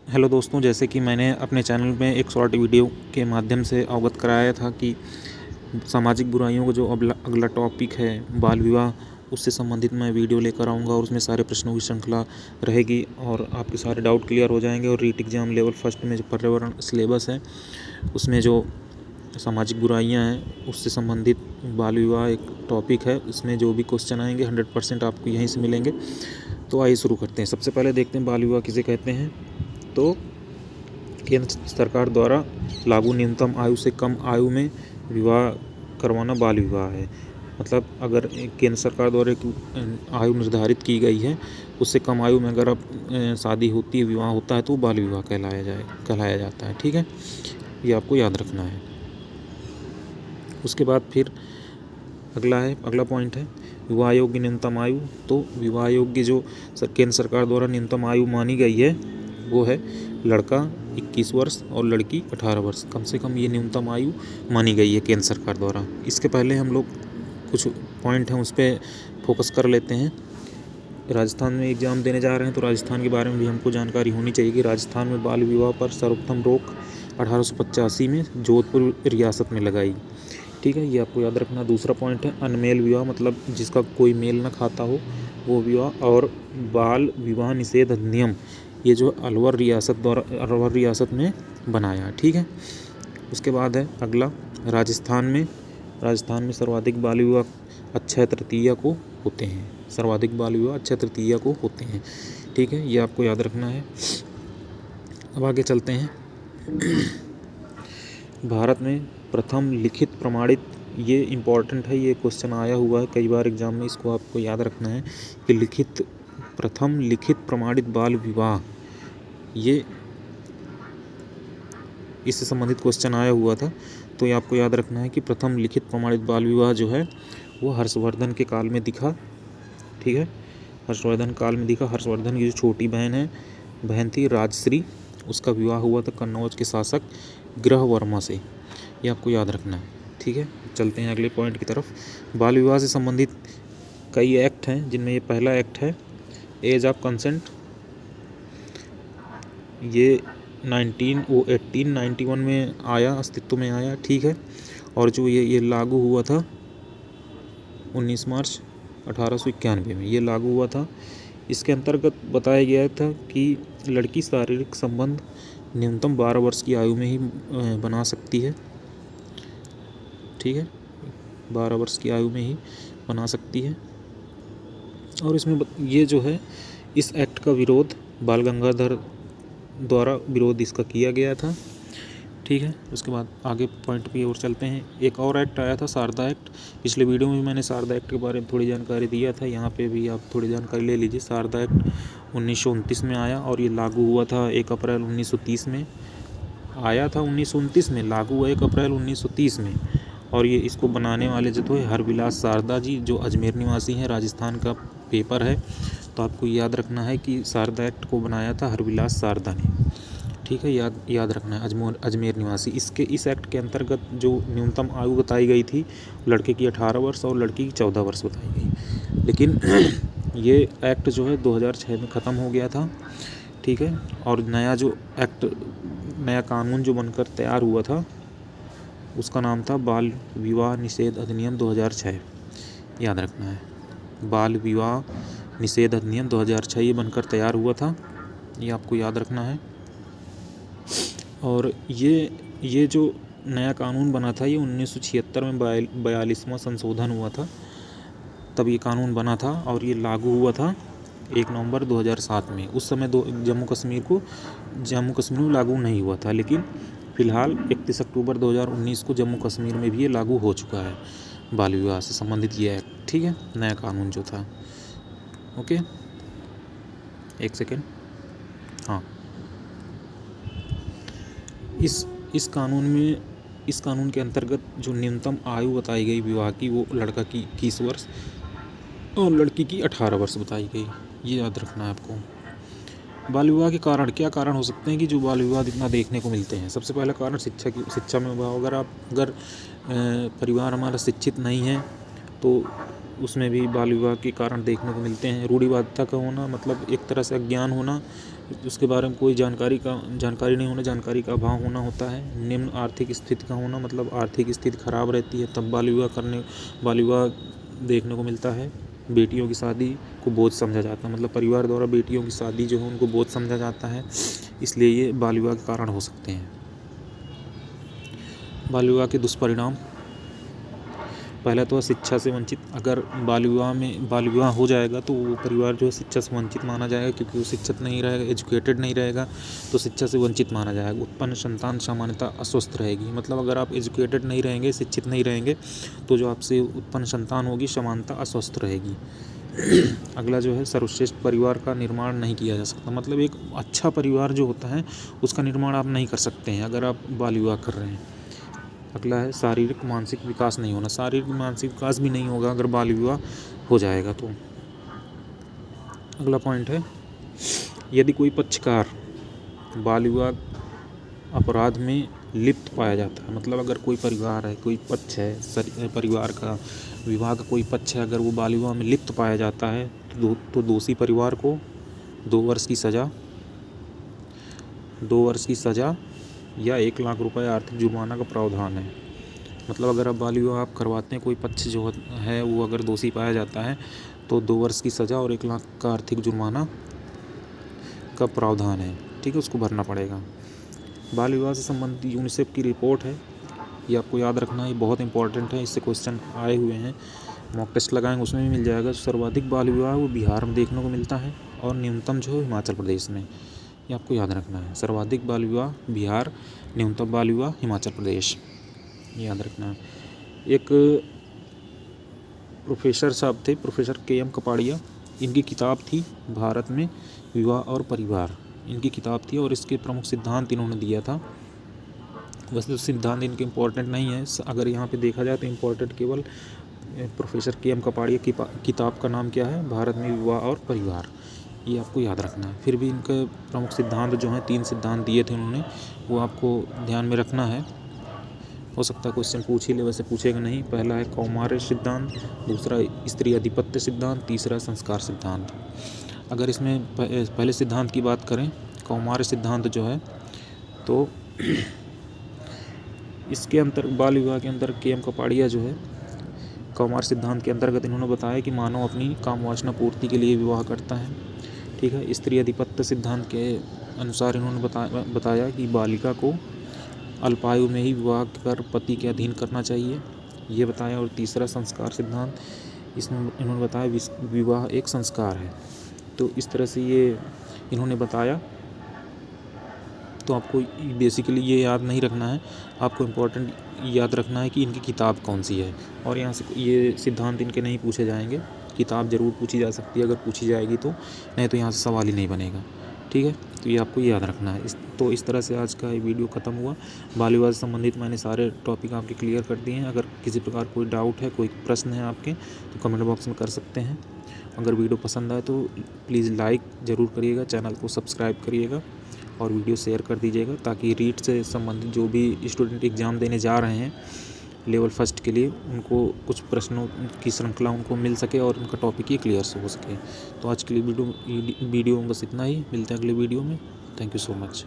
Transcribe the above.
Hello दोस्तों, जैसे कि मैंने अपने चैनल में एक शॉर्ट वीडियो के माध्यम से अवगत कराया था कि सामाजिक बुराइयों का जो अगला टॉपिक है बाल विवाह, उससे संबंधित मैं वीडियो लेकर आऊँगा और उसमें सारे प्रश्नों की श्रृंखला रहेगी और आपके सारे डाउट क्लियर हो जाएंगे। और रीट एग्जाम लेवल फर्स्ट में जो पर्यावरण सिलेबस है उसमें जो सामाजिक बुराइयां हैं उससे संबंधित बाल विवाह एक टॉपिक है। इसमें जो भी क्वेश्चन आएंगे 100% आपको यहीं से मिलेंगे। तो आइए शुरू करते हैं। सबसे पहले देखते हैं बाल विवाह किसे कहते हैं। तो केंद्र सरकार द्वारा लागू न्यूनतम आयु से कम आयु में विवाह करवाना बाल विवाह है। मतलब अगर केंद्र सरकार द्वारा एक आयु निर्धारित की गई है, उससे कम आयु में अगर अब शादी होती है, विवाह होता है, तो बाल विवाह कहलाया जाता है। ठीक है, ये आपको याद रखना है। उसके बाद फिर अगला पॉइंट है विवाह योग्य न्यूनतम आयु। तो विवाह योग्य जो केंद्र सरकार द्वारा न्यूनतम आयु मानी गई है वो है लड़का 21 वर्ष और लड़की 18 वर्ष। कम से कम ये न्यूनतम आयु मानी गई है केंद्र सरकार द्वारा। इसके पहले हम लोग कुछ पॉइंट हैं उस पर फोकस कर लेते हैं। राजस्थान में एग्ज़ाम देने जा रहे हैं तो राजस्थान के बारे में भी हमको जानकारी होनी चाहिए कि राजस्थान में बाल विवाह पर सर्वप्रथम रोक 1885 में जोधपुर रियासत में लगाई। ठीक है, ये आपको याद रखना। दूसरा पॉइंट है अनमेल विवाह, मतलब जिसका कोई मेल न खाता हो वो विवाह। और बाल विवाह निषेध अधिनियम, ये जो अलवर रियासत में बनाया। ठीक है, उसके बाद है अगला राजस्थान में सर्वाधिक बाल विवाह अक्षय तृतीया को होते हैं। सर्वाधिक बाल विवाह अक्षय तृतीया को होते हैं। ठीक है, ये आपको याद रखना है। अब आगे चलते हैं। भारत में प्रथम लिखित प्रमाणित, ये इम्पॉर्टेंट है, ये क्वेश्चन आया हुआ है कई बार एग्जाम में, इसको आपको याद रखना है कि प्रथम लिखित प्रमाणित बाल विवाह, ये इससे संबंधित क्वेश्चन आया हुआ था। तो ये आपको याद रखना है कि प्रथम लिखित प्रमाणित बाल विवाह जो है वो हर्षवर्धन के काल में दिखा। ठीक है, हर्षवर्धन काल में दिखा। हर्षवर्धन की जो छोटी बहन थी राजश्री, उसका विवाह हुआ था कन्नौज के शासक ग्रहवर्मा से। ये आपको याद रखना है। ठीक है, चलते हैं अगले पॉइंट की तरफ। बाल विवाह से संबंधित कई एक्ट हैं, जिनमें ये पहला एक्ट है एज ऑफ कंसेंट। ये 1891 में आया, अस्तित्व में आया। ठीक है, और जो ये लागू हुआ था 19 मार्च 1891 में ये लागू हुआ था। इसके अंतर्गत बताया गया था कि लड़की शारीरिक संबंध न्यूनतम 12 वर्ष की आयु में ही बना सकती है। ठीक है, 12 वर्ष की आयु में ही बना सकती है। और इसमें ये जो है इस एक्ट का विरोध बाल गंगाधर द्वारा विरोध इसका किया गया था। ठीक है, उसके बाद आगे पॉइंट पे और चलते हैं। एक और एक्ट आया था शारदा एक्ट। पिछले वीडियो में मैंने शारदा एक्ट के बारे में थोड़ी जानकारी दिया था, यहाँ पे भी आप थोड़ी जानकारी ले लीजिए। शारदा एक्ट 1929 में आया और ये लागू हुआ था 1 अप्रैल 1930 में। आया था 1929 में, लागू हुआ 1 अप्रैल 1930 में। और ये इसको बनाने वाले जो थे हरविलास शारदा जी, जो अजमेर निवासी हैं। राजस्थान का पेपर है तो आपको याद रखना है कि शारदा एक्ट को बनाया था हरविलास शारदा ने। ठीक है, याद रखना है, अजमेर निवासी। इस एक्ट के अंतर्गत जो न्यूनतम आयु बताई गई थी लड़के की 18 वर्ष और लड़की की 14 वर्ष बताई गई। लेकिन ये एक्ट जो है 2006 में ख़त्म हो गया था। ठीक है, और नया कानून जो बनकर तैयार हुआ था उसका नाम था बाल विवाह निषेध अधिनियम 2006। याद रखना है, बाल विवाह निषेध अधिनियम 2006 ये बनकर तैयार हुआ था, ये आपको याद रखना है। और ये जो नया कानून बना था ये 1976 में 42वां संशोधन हुआ था, तब ये कानून बना था और ये लागू हुआ था 1 नवंबर 2007 में। उस समय जम्मू कश्मीर में लागू नहीं हुआ था, लेकिन फ़िलहाल 31 अक्टूबर 2019 को जम्मू कश्मीर में भी ये लागू हो चुका है, बाल विवाह से संबंधित ये एक्ट। ठीक है, नया कानून जो था। ओके, एक सेकेंड। हाँ, इस कानून के अंतर्गत जो न्यूनतम आयु बताई गई विवाह की वो लड़का की 21 वर्ष और लड़की की 18 वर्ष बताई गई। ये याद रखना है आपको। बाल विवाह के क्या कारण हो सकते हैं कि जो बाल विवाह इतना देखने को मिलते हैं। सबसे पहला कारण शिक्षा में अभाव। अगर परिवार हमारा शिक्षित नहीं है तो उसमें भी बाल विवाह के कारण देखने को मिलते हैं। रूढ़िवादिता का होना, मतलब एक तरह से अज्ञान होना, उसके बारे में कोई जानकारी नहीं होना, जानकारी का अभाव होना होता है। निम्न आर्थिक स्थिति का होना, मतलब आर्थिक स्थिति खराब रहती है तब बाल विवाह देखने को मिलता है। बेटियों की शादी को बोझ समझा जाता है, मतलब परिवार द्वारा बेटियों की शादी जो है उनको बोझ समझा जाता है, इसलिए ये बाल विवाह के कारण हो सकते हैं। बाल विवाह के दुष्परिणाम, पहला तो शिक्षा से वंचित। अगर बाल विवाह हो जाएगा तो वो परिवार जो है शिक्षा से वंचित माना जाएगा, क्योंकि वो शिक्षित नहीं रहेगा, एजुकेटेड नहीं रहेगा, तो शिक्षा से वंचित माना जाएगा। उत्पन्न संतान सामान्यतः अस्वस्थ रहेगी, मतलब अगर आप एजुकेटेड नहीं रहेंगे, शिक्षित नहीं रहेंगे, तो जो आपसे उत्पन्न संतान होगी सामान्यतः अस्वस्थ रहेगी। अगला जो है सर्वश्रेष्ठ परिवार का निर्माण नहीं किया जा सकता, मतलब एक अच्छा परिवार जो होता है उसका निर्माण आप नहीं कर सकते हैं अगर आप बाल विवाह कर रहे हैं। अगला है शारीरिक मानसिक विकास नहीं होना, शारीरिक मानसिक विकास भी नहीं होगा अगर बाल विवाह हो जाएगा तो। अगला पॉइंट है, यदि कोई पक्षकार बाल विवाह अपराध में लिप्त पाया जाता है, मतलब अगर कोई परिवार है, कोई पक्ष है परिवार का, विवाह का कोई पक्ष है, अगर वो बाल विवाह में लिप्त पाया जाता है तो दोषी परिवार को 2 वर्ष की सज़ा या 1 लाख रुपए आर्थिक जुर्माना का प्रावधान है। मतलब अगर आप बाल विवाह आप करवाते हैं, कोई पक्ष जो है वो अगर दोषी पाया जाता है तो 2 वर्ष की सज़ा और 1 लाख का आर्थिक जुर्माना का प्रावधान है, ठीक है, उसको भरना पड़ेगा। बाल विवाह से संबंधित यूनिसेफ की रिपोर्ट है, ये आपको याद रखना है, ये बहुत इंपॉर्टेंट है, इससे क्वेश्चन आए हुए हैं, मॉक टेस्ट लगाएंगे उसमें भी मिल जाएगा। सर्वाधिक बाल विवाह वो बिहार में देखने को मिलता है और न्यूनतम जो है हिमाचल प्रदेश में, ये आपको याद रखना है। सर्वाधिक बाल विवाह बिहार, न्यूनतम बाल विवाह हिमाचल प्रदेश, याद रखना है। एक प्रोफेसर साहब थे, प्रोफेसर KM कपाड़िया, इनकी किताब थी भारत में विवाह और परिवार, इनकी किताब थी और इसके प्रमुख सिद्धांत इन्होंने दिया था। वैसे तो सिद्धांत इनके इम्पोर्टेंट नहीं है, अगर यहाँ पे देखा जाए तो इम्पोर्टेंट केवल प्रोफेसर KM कपाड़िया की किताब का नाम क्या है, भारत में विवाह और परिवार, ये आपको याद रखना है। फिर भी इनके प्रमुख सिद्धांत जो हैं, 3 सिद्धांत दिए थे उन्होंने, वो आपको ध्यान में रखना है। हो सकता है क्वेश्चन पूछ ही ले, वैसे पूछेगा नहीं। पहला है कौमार्य सिद्धांत, दूसरा स्त्री आधिपत्य सिद्धांत, तीसरा संस्कार सिद्धांत। अगर इसमें पहले सिद्धांत की बात करें, कौमार्य सिद्धांत जो है, तो इसके अंतर्गत बाल विवाह के अंदर KM कपाड़िया जो है कौमार्य सिद्धांत के अंतर्गत इन्होंने बताया कि मानव अपनी काम वासना पूर्ति के लिए विवाह करता है, ठीक है। स्त्री आधिपत्य सिद्धांत के अनुसार इन्होंने बताया कि बालिका को अल्पायु में ही विवाह कर पति के अधीन करना चाहिए, ये बताया। और तीसरा संस्कार सिद्धांत, इसमें इन्होंने बताया विवाह एक संस्कार है। तो इस तरह से ये इन्होंने बताया। तो आपको बेसिकली ये याद नहीं रखना है, आपको इम्पोर्टेंट याद रखना है कि इनकी किताब कौन सी है, और यहाँ से ये सिद्धांत इनके नहीं पूछे जाएंगे। किताब ज़रूर पूछी जा सकती है, अगर पूछी जाएगी तो, नहीं तो यहाँ से सवाल ही नहीं बनेगा, ठीक है। तो ये आपको याद रखना है। इस तरह से आज का ये वीडियो ख़त्म हुआ। बाल विवाह से संबंधित मैंने सारे टॉपिक आपके क्लियर कर दिए हैं। अगर किसी प्रकार कोई डाउट है, कोई प्रश्न है आपके, तो कमेंट बॉक्स में कर सकते हैं। अगर वीडियो पसंद आए तो प्लीज़ लाइक ज़रूर करिएगा, चैनल को सब्सक्राइब करिएगा और वीडियो शेयर कर दीजिएगा, ताकि रीट से संबंधित जो भी स्टूडेंट एग्ज़ाम देने जा रहे हैं लेवल 1 के लिए, उनको कुछ प्रश्नों की श्रृंखला उनको मिल सके और उनका टॉपिक ये क्लियर हो सके। तो आज के लिए वीडियो में बस इतना ही, मिलते हैं अगले वीडियो में। Thank you so much.